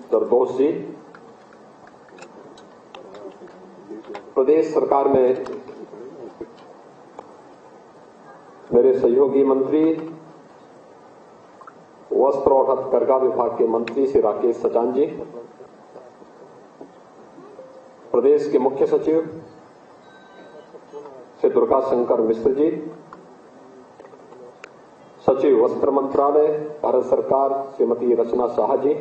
जरदोश जी, प्रदेश सरकार में मेरे सहयोगी मंत्री, वस्त्र और हथकरघा विभाग के मंत्री श्री राकेश सचान जी, प्रदेश के मुख्य सचिव श्री दुर्गा शंकर मिश्र जी, सचिव वस्त्र मंत्रालय भारत सरकार श्रीमती रचना शाह जी,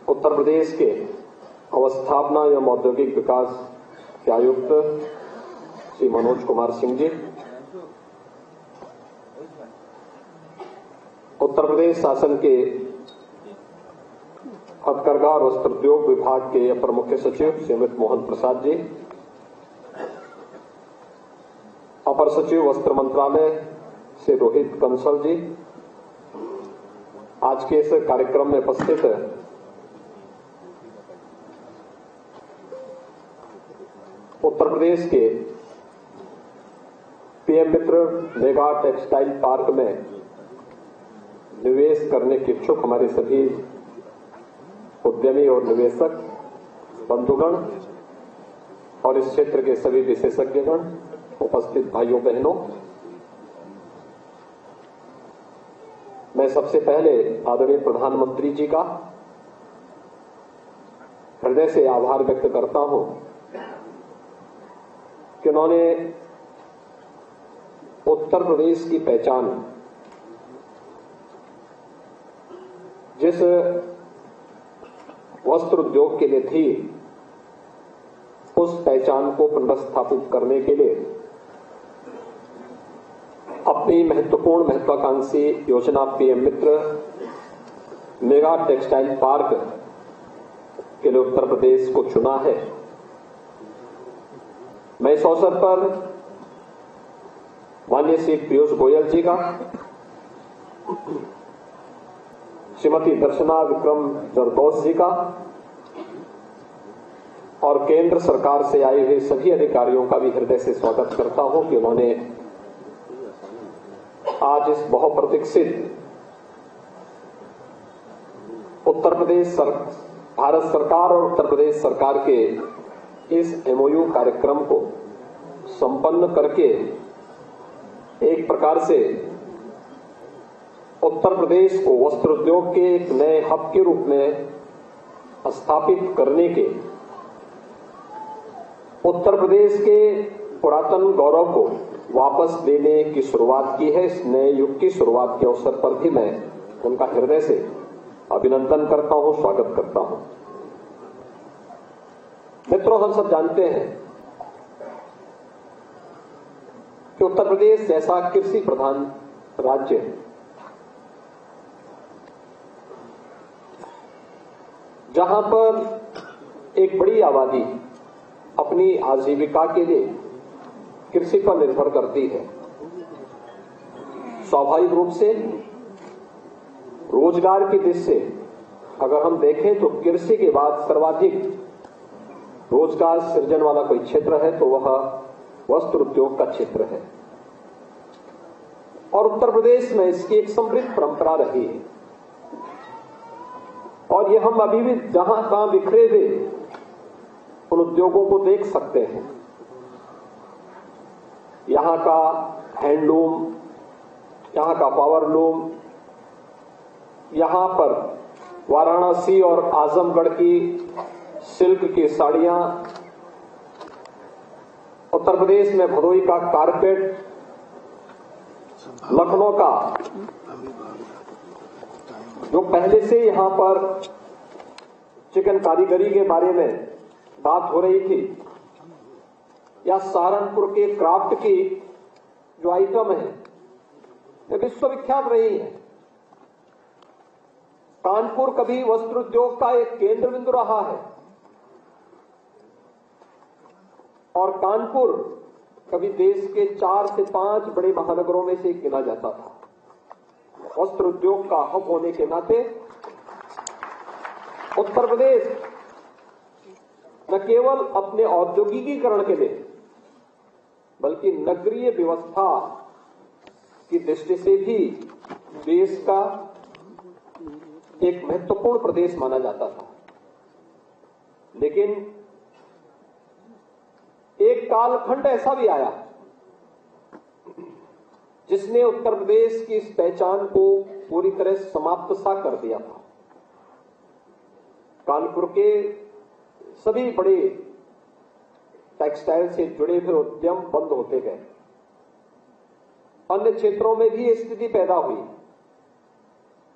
उत्तर प्रदेश के अवस्थापना एवं औद्योगिक विकास के आयुक्त श्री मनोज कुमार सिंह जी, उत्तर प्रदेश शासन के हथकरघा और वस्त्रोद्योग विभाग के अपर मुख्य सचिव श्री अमित मोहन प्रसाद जी, अपर सचिव वस्त्र मंत्रालय श्री रोहित कंसल जी, आज के इस कार्यक्रम में उपस्थित उत्तर प्रदेश के पीएम मित्र मेगा टेक्सटाइल पार्क में निवेश करने के इच्छुक हमारे सभी उद्यमी और निवेशक बंधुगण और इस क्षेत्र के सभी विशेषज्ञगण, उपस्थित भाइयों बहनों, मैं सबसे पहले आदरणीय प्रधानमंत्री जी का हृदय से आभार व्यक्त करता हूं कि उन्होंने उत्तर प्रदेश की पहचान जिस वस्त्र उद्योग के लिए थी, उस पहचान को पुनर्स्थापित करने के लिए अपनी महत्वाकांक्षी योजना पीएम मित्र मेगा टेक्सटाइल पार्क के लिए उत्तर प्रदेश को चुना है। मैं इस अवसर पर माननीय श्री पीयूष गोयल जी का, श्रीमती दर्शना विक्रम जरदोश जी का और केंद्र सरकार से आए हुए सभी अधिकारियों का भी हृदय से स्वागत करता हूं कि उन्होंने आज इस बहुप्रतीक्षित भारत सरकार और उत्तर प्रदेश सरकार के इस एमओयू कार्यक्रम को संपन्न करके एक प्रकार से उत्तर प्रदेश को वस्त्र उद्योग के एक नए हब के रूप में स्थापित करने के, उत्तर प्रदेश के पुरातन गौरव को वापस देने की शुरुआत की है। इस नए युग की शुरुआत के अवसर पर भी मैं उनका हृदय से अभिनंदन करता हूं, स्वागत करता हूं। मित्रों, हम सब जानते हैं कि उत्तर प्रदेश जैसा कृषि प्रधान राज्य जहां पर एक बड़ी आबादी अपनी आजीविका के लिए कृषि पर निर्भर करती है, स्वाभाविक रूप से रोजगार की दृष्टि से अगर हम देखें तो कृषि के बाद सर्वाधिक रोजगार सृजन वाला कोई क्षेत्र है तो वह वस्त्र उद्योग का क्षेत्र है और उत्तर प्रदेश में इसकी एक समृद्ध परंपरा रही है और ये हम अभी भी जहां तहां बिखरे हुए उन उद्योगों को देख सकते हैं। यहां का हैंडलूम, यहां का पावरलूम, यहां पर वाराणसी और आजमगढ़ की सिल्क की साड़ियां, उत्तर प्रदेश में भदोही का कारपेट, लखनऊ का जो पहले से यहां पर चिकन कारीगरी के बारे में बात हो रही थी, या सहारनपुर के क्राफ्ट की जो आइटम है ये विश्वविख्यात रही है। कानपुर कभी वस्त्र उद्योग का एक केंद्र बिंदु रहा है और कानपुर कभी देश के 4 से 5 बड़े महानगरों में से गिना जाता था। वस्त्र उद्योग का हब होने के नाते उत्तर प्रदेश न केवल अपने औद्योगिकीकरण के लिए बल्कि नगरीय व्यवस्था की दृष्टि से भी देश का एक महत्वपूर्ण प्रदेश माना जाता था, लेकिन एक कालखंड ऐसा भी आया जिसने उत्तर प्रदेश की इस पहचान को पूरी तरह समाप्त सा कर दिया था। कानपुर के सभी बड़े टेक्सटाइल से जुड़े हुए उद्यम बंद होते गए। अन्य क्षेत्रों में भी ये स्थिति पैदा हुई।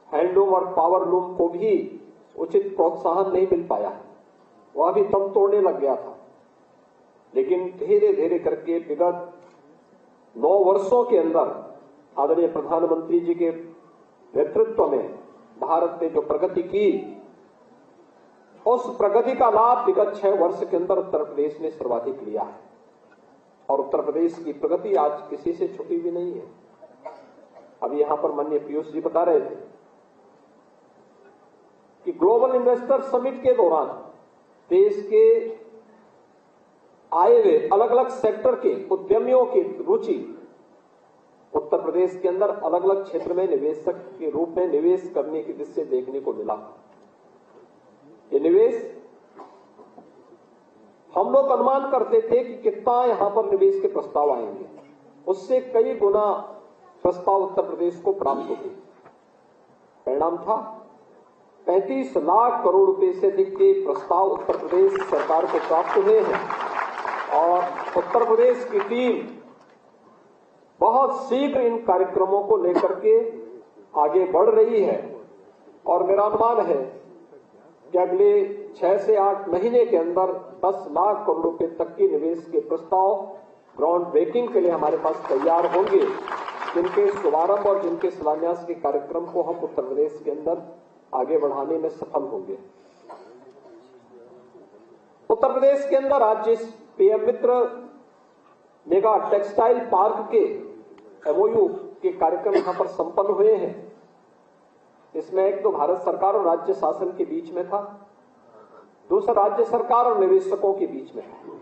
हैंडलूम और पावरलूम को भी उचित प्रोत्साहन नहीं मिल पाया, वह भी दम तोड़ने लग गया था। लेकिन धीरे धीरे करके विगत 9 वर्षों के अंदर आदरणीय प्रधानमंत्री जी के नेतृत्व में भारत ने जो प्रगति की, उस प्रगति का लाभ विगत 6 वर्ष के अंदर उत्तर प्रदेश ने सर्वाधिक लिया है। और उत्तर प्रदेश की प्रगति आज किसी से छुपी भी नहीं है। अभी यहां पर माननीय पीयूष जी बता रहे थे कि ग्लोबल इन्वेस्टर समिट के दौरान देश के आए हुए अलग अलग सेक्टर के उद्यमियों की रुचि उत्तर प्रदेश के अंदर अलग अलग क्षेत्र में निवेशक के रूप में निवेश करने की दृष्टि से देखने को मिला। ये निवेश हम लोग अनुमान करते थे कि कितना यहां पर निवेश के प्रस्ताव आएंगे, उससे कई गुना प्रस्ताव उत्तर प्रदेश को प्राप्त हो गए। परिणाम था 35 लाख करोड़ रुपए से अधिक के प्रस्ताव उत्तर प्रदेश सरकार को प्राप्त हुए हैं और उत्तर प्रदेश की टीम बहुत शीघ्र इन कार्यक्रमों को लेकर के आगे बढ़ रही है। और मेरा अनुमान है कि अगले 6 से 8 महीने के अंदर 10 लाख करोड़ रुपए तक के निवेश के प्रस्ताव ग्राउंड ब्रेकिंग के लिए हमारे पास तैयार होंगे, जिनके शुभारंभ और जिनके शिलान्यास के कार्यक्रम को हम उत्तर प्रदेश के अंदर आगे बढ़ाने में सफल होंगे। उत्तर प्रदेश के अंदर आज जिस पीएम मित्र मेगा टेक्सटाइल पार्क के एमओयू के कार्यक्रम यहां पर संपन्न हुए हैं, इसमें एक तो भारत सरकार और राज्य शासन के बीच में था, दूसरा राज्य सरकार और निवेशकों के बीच में था,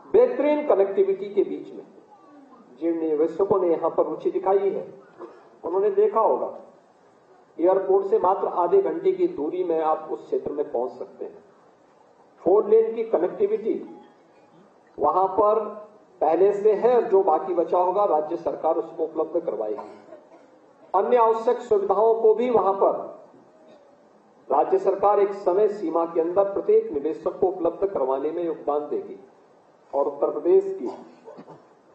बेहतरीन कनेक्टिविटी के बीच में। जिन निवेशकों ने यहां पर रुचि दिखाई है उन्होंने देखा होगा एयरपोर्ट से मात्र आधे घंटे की दूरी में आप उस क्षेत्र में पहुंच सकते हैं। 4 लेन की कनेक्टिविटी वहां पर पहले से है, जो बाकी बचा होगा राज्य सरकार उसको उपलब्ध करवाएगी। अन्य आवश्यक सुविधाओं को भी वहां पर राज्य सरकार एक समय सीमा के अंदर प्रत्येक निवेशक को उपलब्ध करवाने में योगदान देगी। और उत्तर प्रदेश की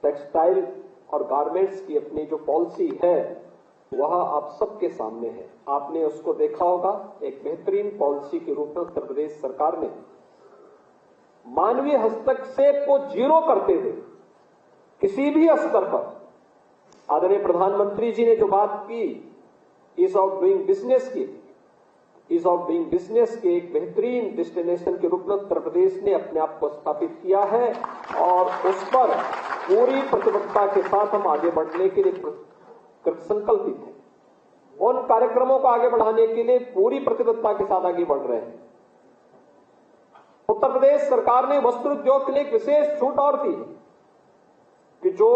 टेक्सटाइल और गारमेंट्स की अपनी जो पॉलिसी है वह आप सबके सामने है। आपने उसको देखा होगा। एक बेहतरीन पॉलिसी के रूप में उत्तर प्रदेश सरकार ने मानवीय हस्तक्षेप को जीरो करते हुए किसी भी स्तर पर आदरणीय प्रधानमंत्री जी ने जो बात की ईज ऑफ डूइंग बिजनेस की, ईज ऑफ डूइंग बिजनेस के एक बेहतरीन डेस्टिनेशन के रूप में उत्तर प्रदेश ने अपने आप को स्थापित किया है और उस पर पूरी प्रतिबद्धता के साथ हम आगे बढ़ने के लिए संकल्पित हैं। उन कार्यक्रमों को आगे बढ़ाने के लिए पूरी प्रतिबद्धता के साथ आगे बढ़ रहे हैं। उत्तर प्रदेश सरकार ने वस्त्र उद्योग के लिए एक विशेष छूट और दी कि जो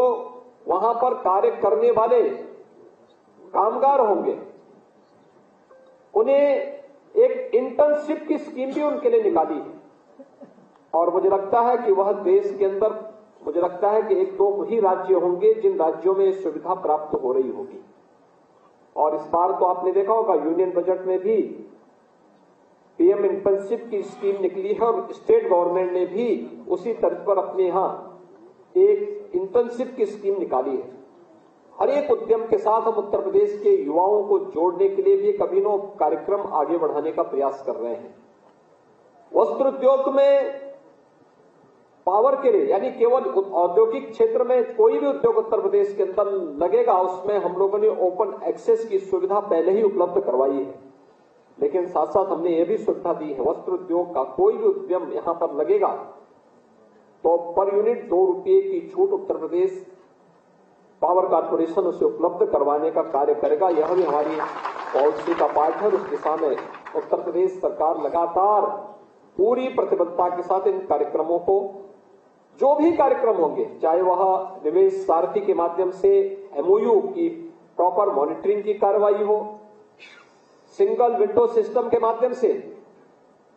वहां पर कार्य करने वाले कामगार होंगे उन्हें एक इंटर्नशिप की स्कीम भी उनके लिए निकाली है। और मुझे लगता है कि वह देश के अंदर मुझे लगता है कि 1-2 ही राज्य होंगे जिन राज्यों में सुविधा प्राप्त हो रही होगी। और इस बार तो आपने देखा होगा यूनियन बजट में भी पीएम इंटर्नशिप की स्कीम निकली है और स्टेट गवर्नमेंट ने भी उसी तर्ज पर अपने यहां एक इंटर्नशिप की स्कीम निकाली है। हर एक उद्यम के साथ हम उत्तर प्रदेश के युवाओं को जोड़ने के लिए भी एक अभिनव कार्यक्रम आगे बढ़ाने का प्रयास कर रहे हैं। वस्त्र उद्योग में पावर के लिए यानी केवल औद्योगिक क्षेत्र में कोई भी उद्योग उत्तर प्रदेश के अंदर लगेगा उसमें हम लोगों ने ओपन एक्सेस की सुविधा पहले ही उपलब्ध करवाई है। लेकिन साथ साथ हमने ये भी सुविधा दी है वस्त्र उद्योग का कोई भी उद्यम यहां पर लगेगा तो पर यूनिट 2 रुपये की छूट उत्तर प्रदेश पावर कॉर्पोरेशन उसे उपलब्ध करवाने का कार्य करेगा। यह भी हमारी पॉलिसी का पार्ट है। उस दिशा में उत्तर प्रदेश सरकार लगातार पूरी प्रतिबद्धता के साथ इन कार्यक्रमों को जो भी कार्यक्रम होंगे चाहे वह निवेश सारथी के माध्यम से एमओयू की प्रॉपर मॉनिटरिंग की कार्रवाई हो, सिंगल विंडो सिस्टम के माध्यम से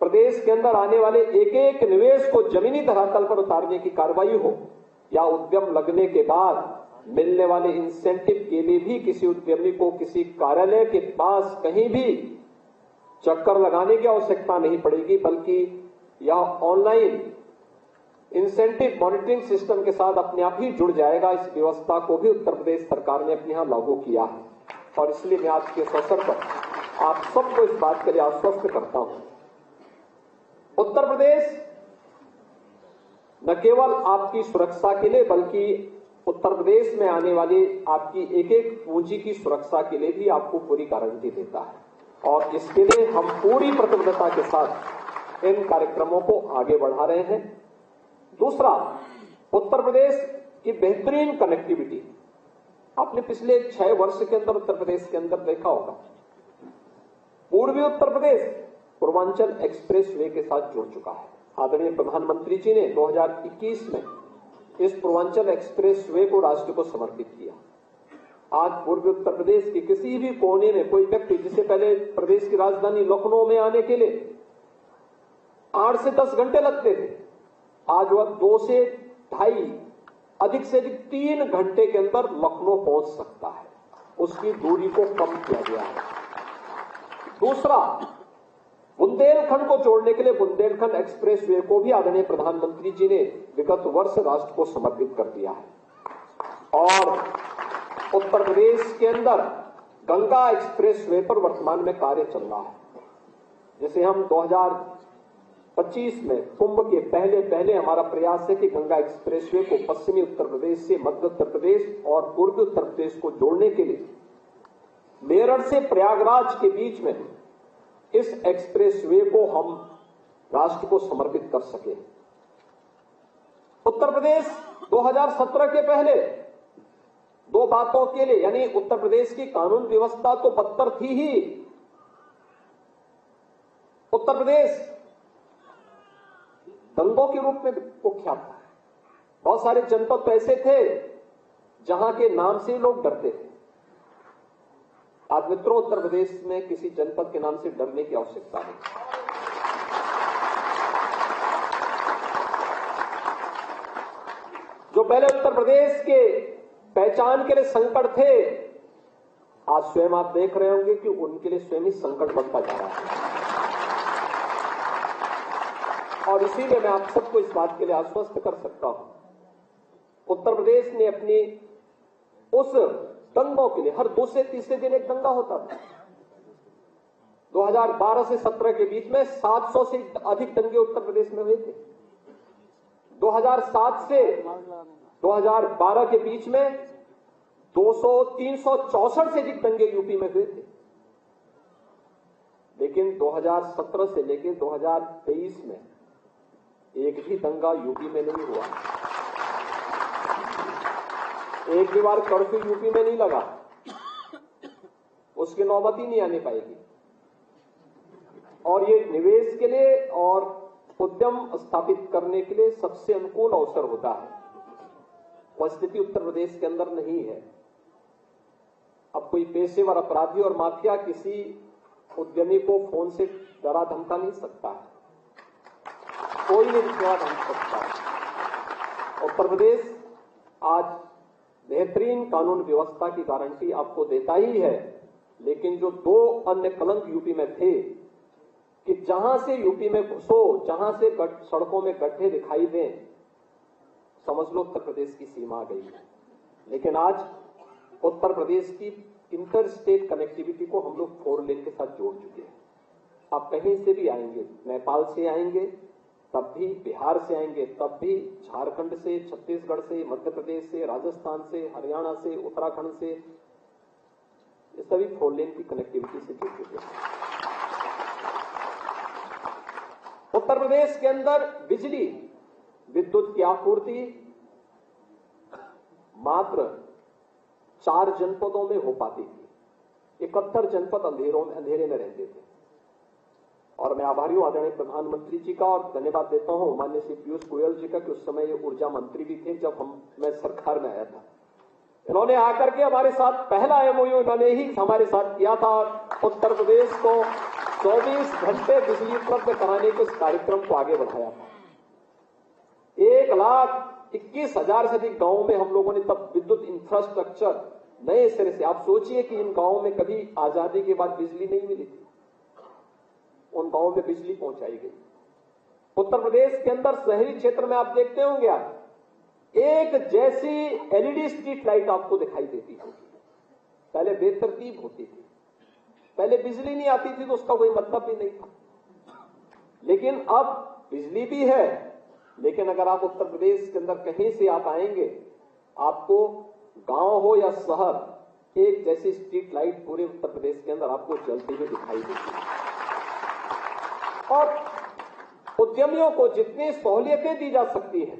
प्रदेश के अंदर आने वाले एक एक निवेश को जमीनी धरातल पर उतारने की कार्रवाई हो, या उद्यम लगने के बाद मिलने वाले इंसेंटिव के लिए भी किसी उद्यमी को किसी कार्यालय के पास कहीं भी चक्कर लगाने की आवश्यकता नहीं पड़ेगी, बल्कि यह ऑनलाइन इंसेंटिव मॉनिटरिंग सिस्टम के साथ अपने आप ही जुड़ जाएगा। इस व्यवस्था को भी उत्तर प्रदेश सरकार ने अपने यहां लागू किया है और इसलिए मैं आज के इस अवसर पर आप सबको इस बात के लिए आश्वस्त करता हूं। उत्तर प्रदेश न केवल आपकी सुरक्षा के लिए बल्कि उत्तर प्रदेश में आने वाली आपकी एक एक पूंजी की सुरक्षा के लिए भी आपको पूरी गारंटी देता है और इसके लिए हम पूरी प्रतिबद्धता के साथ इन कार्यक्रमों को आगे बढ़ा रहे हैं। दूसरा, उत्तर प्रदेश की बेहतरीन कनेक्टिविटी आपने पिछले 6 वर्ष के अंदर उत्तर प्रदेश के अंदर देखा होगा। पूर्वी उत्तर प्रदेश पूर्वांचल एक्सप्रेस वे के साथ जुड़ चुका है। आदरणीय प्रधानमंत्री जी ने 2021 में इस पूर्वांचल एक्सप्रेस वे को राष्ट्र को समर्पित किया। आज पूर्वी उत्तर प्रदेश के किसी भी कोने में कोई व्यक्ति, जिसे पहले प्रदेश की राजधानी लखनऊ में आने के लिए 8 से 10 घंटे लगते थे, आज वह 2 से 2.5 अधिक से अधिक 3 घंटे के अंदर लखनऊ पहुंच सकता है। उसकी दूरी को कम किया गया है। दूसरा, बुंदेलखंड को जोड़ने के लिए बुंदेलखंड एक्सप्रेस वे को भी आदरणीय प्रधानमंत्री जी ने विगत वर्ष राष्ट्र को समर्पित कर दिया है और उत्तर प्रदेश के अंदर गंगा एक्सप्रेस वे पर वर्तमान में कार्य चल रहा है, जिसे हम 2025 में कुंभ के पहले हमारा प्रयास है कि गंगा एक्सप्रेस वे को पश्चिमी उत्तर प्रदेश से मध्य उत्तर प्रदेश और पूर्वी उत्तर प्रदेश को जोड़ने के लिए मेरठ से प्रयागराज के बीच में इस एक्सप्रेस वे को हम राष्ट्र को समर्पित कर सके। उत्तर प्रदेश 2017 के पहले 2 बातों के लिए, यानी उत्तर प्रदेश की कानून व्यवस्था तो बदतर थी ही, उत्तर प्रदेश दंगों के रूप में कुख्यात था। बहुत सारे जनपद तो ऐसे थे जहां के नाम से लोग डरते थे। आज मित्रों, उत्तर प्रदेश में किसी जनपद के नाम से डरने की आवश्यकता नहीं। जो पहले उत्तर प्रदेश के पहचान के लिए संकट थे, आज स्वयं आप देख रहे होंगे कि उनके लिए स्वयं ही संकट बनता जा रहा है। और इसीलिए मैं आप सबको इस बात के लिए आश्वस्त कर सकता हूं, उत्तर प्रदेश ने अपनी उस दंगों के लिए, हर 2 से 3 दिन एक दंगा होता था। 2012 से 17 के बीच में 700 से अधिक दंगे उत्तर प्रदेश में हुए थे। 2007 से 2012 के बीच में 364 से अधिक दंगे यूपी में हुए थे। लेकिन 2017 से लेकर 2023 में एक भी दंगा यूपी में नहीं हुआ। एक भी बार कर्फ्यू यूपी में नहीं लगा, उसकी नौबत ही नहीं आने पाएगी। और ये निवेश के लिए और उद्यम स्थापित करने के लिए सबसे अनुकूल अवसर होता है। वह स्थिति उत्तर प्रदेश के अंदर नहीं है। अब कोई पेशेवर अपराधी और माफिया किसी उद्यमी को फोन से डरा धमका नहीं सकता है, कोई नहीं डरा धमका सकता है। उत्तर प्रदेश आज बेहतरीन कानून व्यवस्था की गारंटी आपको देता ही है, लेकिन जो 2 अन्य कलंक यूपी में थे कि जहां से यूपी में घुसो, जहां से सड़कों में गड्ढे दिखाई दें, समझ लो उत्तर प्रदेश की सीमा आ गई है। लेकिन आज उत्तर प्रदेश की इंटर स्टेट कनेक्टिविटी को हम लोग 4 लेन के साथ जोड़ चुके हैं। आप कहीं से भी आएंगे, नेपाल से आएंगे तब भी, बिहार से आएंगे तब भी, झारखंड से, छत्तीसगढ़ से, मध्य प्रदेश से, राजस्थान से, हरियाणा से, उत्तराखंड से, ये सभी 4 लेन की कनेक्टिविटी से जुड़ चुके हैं। उत्तर प्रदेश के अंदर बिजली विद्युत की आपूर्ति मात्र 4 जनपदों में हो पाती थी। 71 जनपद अंधेरे में रहते थे। और मैं आभारी हूं आदरणीय प्रधानमंत्री जी का और धन्यवाद देता हूं माननीय श्री पीयूष गोयल जी का कि उस समय ये ऊर्जा मंत्री भी थे जब मैं सरकार में आया था। इन्होंने आकर के हमारे साथ पहला एमओयू इन्होंने ही हमारे साथ किया था। उत्तर प्रदेश को 24 घंटे बिजली उपलब्ध कराने के इस कार्यक्रम को आगे बढ़ाया था। 1,21,000 से अधिक गांवों में हम लोगों ने तब विद्युत इंफ्रास्ट्रक्चर नए सिरे से, आप सोचिए कि इन गांवों में कभी आजादी के बाद बिजली नहीं मिली थी, उन गांवों में बिजली पहुंचाई गई। उत्तर प्रदेश के अंदर शहरी क्षेत्र में आप देखते होंगे, आप एक जैसी एलईडी स्ट्रीट लाइट आपको दिखाई देती होगी। पहले बेतरतीब होती थी, पहले बिजली नहीं आती थी तो उसका कोई मतलब भी नहीं था, लेकिन अब बिजली भी है। लेकिन अगर आप उत्तर प्रदेश के अंदर कहीं से आप आएंगे, आपको गांव हो या शहर, एक जैसी स्ट्रीट लाइट पूरे उत्तर प्रदेश के अंदर आपको जलती हुई दिखाई देती है। और उद्यमियों को जितनी सहूलियतें दी जा सकती हैं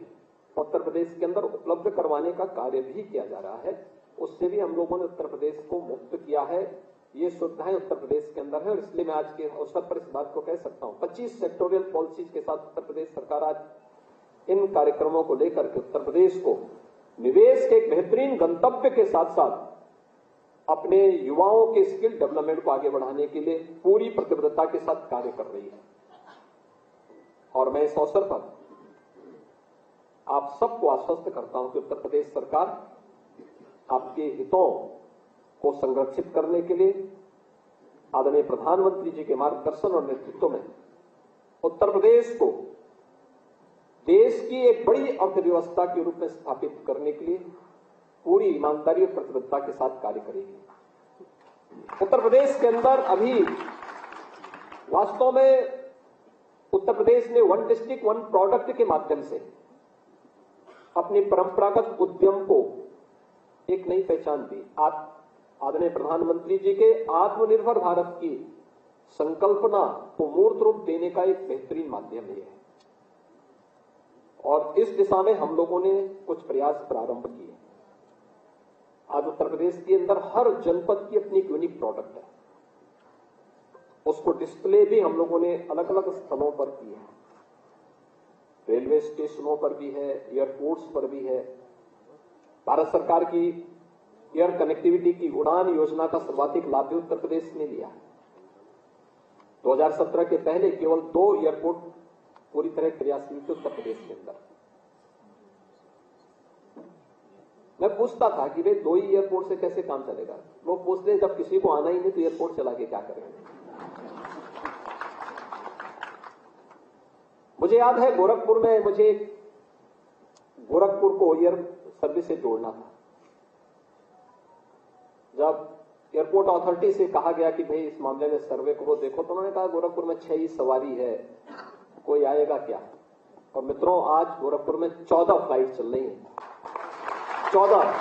उत्तर प्रदेश के अंदर उपलब्ध करवाने का कार्य भी किया जा रहा है। उससे भी हम लोगों ने उत्तर प्रदेश को मुक्त किया है। ये सुविधाएं उत्तर प्रदेश के अंदर है और इसलिए मैं आज के अवसर पर इस बात को कह सकता हूं, 25 सेक्टोरियल पॉलिसीज के साथ उत्तर प्रदेश सरकार आज इन कार्यक्रमों को लेकर के उत्तर प्रदेश को निवेश के एक बेहतरीन गंतव्य के साथ साथ अपने युवाओं के स्किल डेवलपमेंट को आगे बढ़ाने के लिए पूरी प्रतिबद्धता के साथ कार्य कर रही है। और मैं इस अवसर पर आप सबको आश्वस्त करता हूं कि उत्तर प्रदेश सरकार आपके हितों को संरक्षित करने के लिए आदरणीय प्रधानमंत्री जी के मार्गदर्शन और नेतृत्व में उत्तर प्रदेश को देश की एक बड़ी अर्थव्यवस्था के रूप में स्थापित करने के लिए पूरी ईमानदारी और प्रतिबद्धता के साथ कार्य करेगी। उत्तर प्रदेश के अंदर अभी वास्तव में उत्तर प्रदेश ने वन डिस्ट्रिक्ट वन प्रोडक्ट के माध्यम से अपनी परंपरागत उद्यम को एक नई पहचान दी। आदरणीय प्रधानमंत्री जी के आत्मनिर्भर भारत की संकल्पना को मूर्त रूप देने का एक बेहतरीन माध्यम है और इस दिशा में हम लोगों ने कुछ प्रयास प्रारंभ किए। आज उत्तर प्रदेश के अंदर हर जनपद की अपनी यूनिक प्रोडक्ट है, उसको डिस्प्ले भी हम लोगों ने अलग अलग स्थलों पर किए हैं। रेलवे स्टेशनों पर भी है, एयरपोर्ट्स पर भी है। भारत सरकार की एयर कनेक्टिविटी की उड़ान योजना का सर्वाधिक लाभ भी उत्तर प्रदेश ने लिया है। 2017 के पहले केवल 2 एयरपोर्ट पूरी तरह क्रियाशील थे उत्तर प्रदेश के अंदर। मैं पूछता था कि भाई 2 ही एयरपोर्ट से कैसे काम चलेगा। लोग पूछते हैं जब किसी को आना ही नहीं तो एयरपोर्ट चला के क्या करेंगे। मुझे याद है गोरखपुर में मुझे गोरखपुर को एयर सर्विस से जोड़ना था। जब एयरपोर्ट अथॉरिटी से कहा गया कि भाई इस मामले में सर्वे करो, देखो, तो उन्होंने कहा गोरखपुर में 6 ही सवारी है, कोई आएगा क्या। और मित्रों, आज गोरखपुर में 14 फ्लाइट चल रही हैं। 14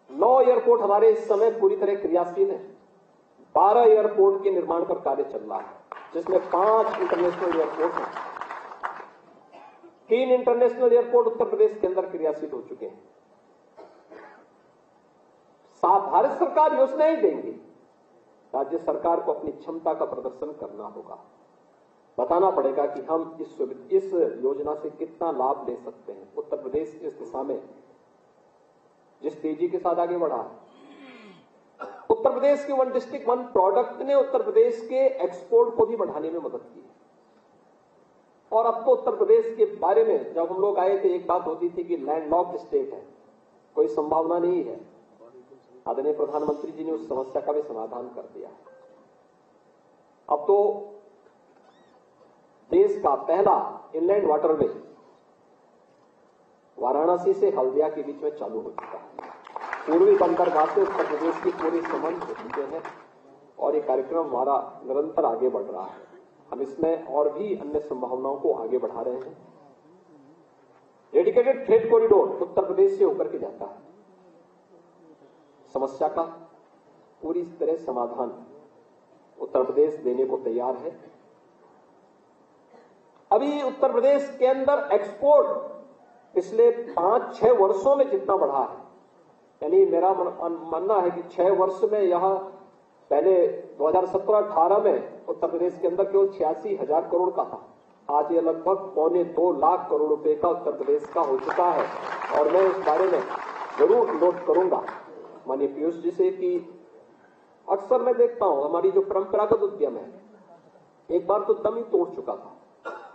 9 एयरपोर्ट हमारे इस समय पूरी तरह क्रियाशील है। 12 एयरपोर्ट के निर्माण पर कार्य चल रहा है, जिसमें 5 इंटरनेशनल एयरपोर्ट हैं। 3 इंटरनेशनल एयरपोर्ट उत्तर प्रदेश के अंदर क्रियाशील हो चुके हैं। भारत सरकार योजनाएं देंगी, राज्य सरकार को अपनी क्षमता का प्रदर्शन करना होगा, बताना पड़ेगा कि हम इस योजना से कितना लाभ ले सकते हैं। उत्तर प्रदेश इस दिशा में जिस तेजी के साथ आगे बढ़ा है, उत्तर प्रदेश के वन डिस्ट्रिक्ट वन प्रोडक्ट ने उत्तर प्रदेश के एक्सपोर्ट को भी बढ़ाने में मदद की। और अब तो उत्तर प्रदेश के बारे में जब हम लोग आए थे, एक बात होती थी कि लैंडलॉक्ड स्टेट है, कोई संभावना नहीं है। आदरणीय प्रधानमंत्री जी ने उस समस्या का भी समाधान कर दिया। अब तो देश का पहला इनलैंड वाटरवे वाराणसी से हल्दिया के बीच में चालू हो चुका है। पूर्वी बंदरगाह से उत्तर प्रदेश की पूरी संबंध हो चुके हैं और ये कार्यक्रम हमारा निरंतर आगे बढ़ रहा है। हम इसमें और भी अन्य संभावनाओं को आगे बढ़ा रहे हैं। Dedicated freight corridor Uttar Pradesh से होकर के जाता है। समस्या का पूरी तरह समाधान उत्तर प्रदेश देने को तैयार है। अभी उत्तर प्रदेश के अंदर एक्सपोर्ट पिछले 5-6 वर्षों में जितना बढ़ा है, यानी मेरा मानना है कि 6 वर्ष में यह पहले 2017-18 में उत्तर प्रदेश के अंदर केवल 86,000 करोड़ का था, आज ये लगभग 1.25 लाख करोड़ रुपए का उत्तर प्रदेश का हो चुका है। और मैं इस बारे में जरूर नोट करूंगा माननीय पीयूष जी से कि अक्सर मैं देखता हूं हमारी जो परंपरागत उद्यम है एक बार तो दम ही तोड़ चुका था।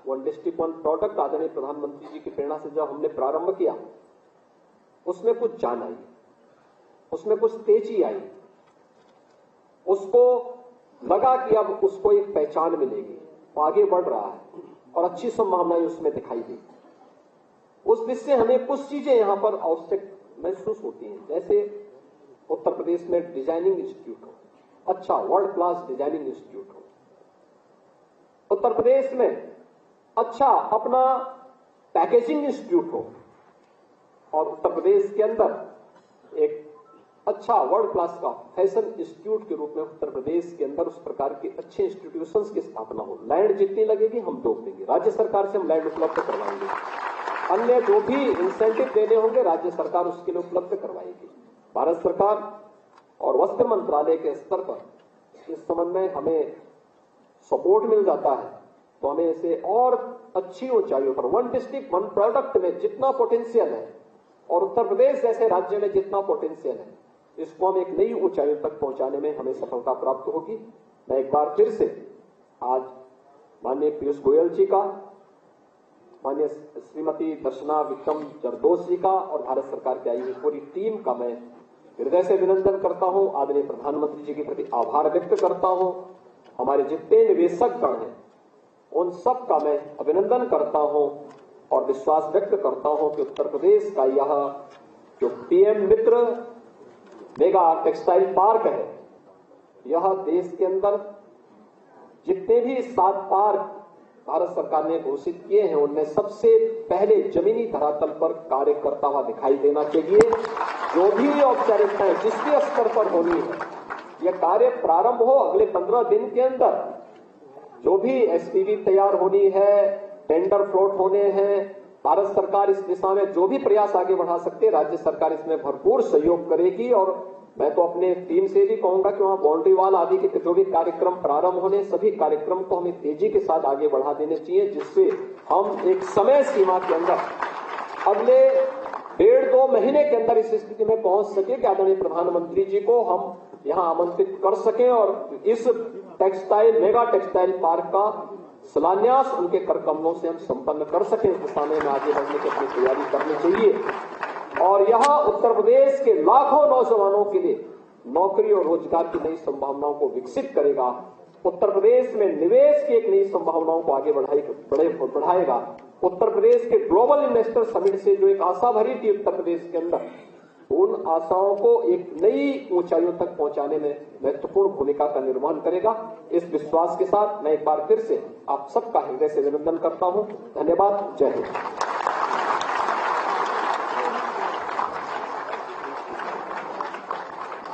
वन डिस्ट्रिक्ट वन प्रोडक्ट आदरणीय प्रधानमंत्री जी की प्रेरणा से जब हमने प्रारंभ किया उसमें कुछ जान आई, उसमें कुछ तेजी आई, उसको लगा कि अब उसको एक पहचान मिलेगी, वो आगे बढ़ रहा है और अच्छी संभावनाएं उसमें दिखाई दी। उस दिशा से हमें कुछ चीजें यहां पर आवश्यक महसूस होती हैं, जैसे उत्तर प्रदेश में डिजाइनिंग इंस्टीट्यूट हो, अच्छा वर्ल्ड क्लास डिजाइनिंग इंस्टीट्यूट हो, उत्तर प्रदेश में अच्छा अपना पैकेजिंग इंस्टीट्यूट हो और उत्तर प्रदेश के अंदर एक अच्छा वर्ल्ड क्लास का फैशन इंस्टीट्यूट के रूप में उत्तर प्रदेश के अंदर उस प्रकार के अच्छे इंस्टीट्यूशंस की स्थापना हो। लैंड जितनी लगेगी हम रोक देंगे, राज्य सरकार से हम लैंड उपलब्ध करवाएंगे, अन्य जो भी इंसेंटिव देने होंगे राज्य सरकार उसके लिए उपलब्ध करवाएगी। भारत सरकार और वस्त्र मंत्रालय के स्तर पर इस संबंध में हमें सपोर्ट मिल जाता है तो हमें इसे और अच्छी ऊंचाइयों पर वन डिस्ट्रिक्ट वन प्रोडक्ट में जितना पोटेंशियल है और उत्तर प्रदेश जैसे राज्य में जितना पोटेंशियल है इसको हम एक नई ऊंचाइयों तक पहुंचाने में हमें सफलता प्राप्त होगी। मैं एक बार फिर से आज माननीय पीयूष गोयल जी का, माननीय श्रीमती दर्शना विक्रम जरदोश जी का और भारत सरकार की आई हुई पूरी टीम का मैं हृदय से अभिनंदन करता हूं, आदरणीय प्रधानमंत्री जी के प्रति आभार व्यक्त करता हूं। हमारे जितने निवेशक गण हैं उन सब का मैं अभिनंदन करता हूं और विश्वास व्यक्त करता हूं कि उत्तर प्रदेश का यह जो पीएम मित्र मेगा टेक्सटाइल पार्क है यह देश के अंदर जितने भी 7 पार्क भारत सरकार ने घोषित किए हैं उनमें सबसे पहले जमीनी धरातल पर कार्य करता हुआ दिखाई देना चाहिए। जो भी औपचारिकताएं जिस भी स्तर पर होनी है यह कार्य प्रारंभ हो अगले 15 दिन के अंदर। जो भी एसपीवी तैयार होनी है, टेंडर फ्लोट होने हैं, भारत सरकार इस दिशा में जो भी प्रयास आगे बढ़ा सकते हैं राज्य सरकार इसमें भरपूर सहयोग करेगी। और मैं तो अपने टीम से भी कहूंगा कि वहां बाउंड्री वॉल आदि के जो भी कार्यक्रम प्रारंभ होने सभी कार्यक्रम को हमें तेजी के साथ आगे बढ़ा देने चाहिए जिससे हम एक समय सीमा के अंदर अगले 1.5-2 महीने के अंदर इस स्थिति में पहुंच सके कि आदरणीय प्रधानमंत्री जी को हम यहां आमंत्रित कर सकें और इस टेक्सटाइल मेगा टेक्सटाइल पार्क का शिलान्यास उनके कर कमलों से हम संपन्न कर सकें। इस दिशा में आगे बढ़ने की अपनी तैयारी करनी चाहिए और यहां उत्तर प्रदेश के लाखों नौजवानों के लिए नौकरी और रोजगार की नई संभावनाओं को विकसित करेगा। उत्तर प्रदेश में निवेश की एक नई संभावनाओं को आगे बढ़ाएगा। उत्तर प्रदेश के ग्लोबल इन्वेस्टर समिट से जो एक आशा भरी थी उत्तर प्रदेश के अंदर उन आशाओं को एक नई ऊंचाइयों तक पहुंचाने में महत्वपूर्ण भूमिका का निर्वहन करेगा। इस विश्वास के साथ मैं एक बार फिर से आप सबका हृदय से अभिनंदन करता हूं। धन्यवाद। जय हिंद।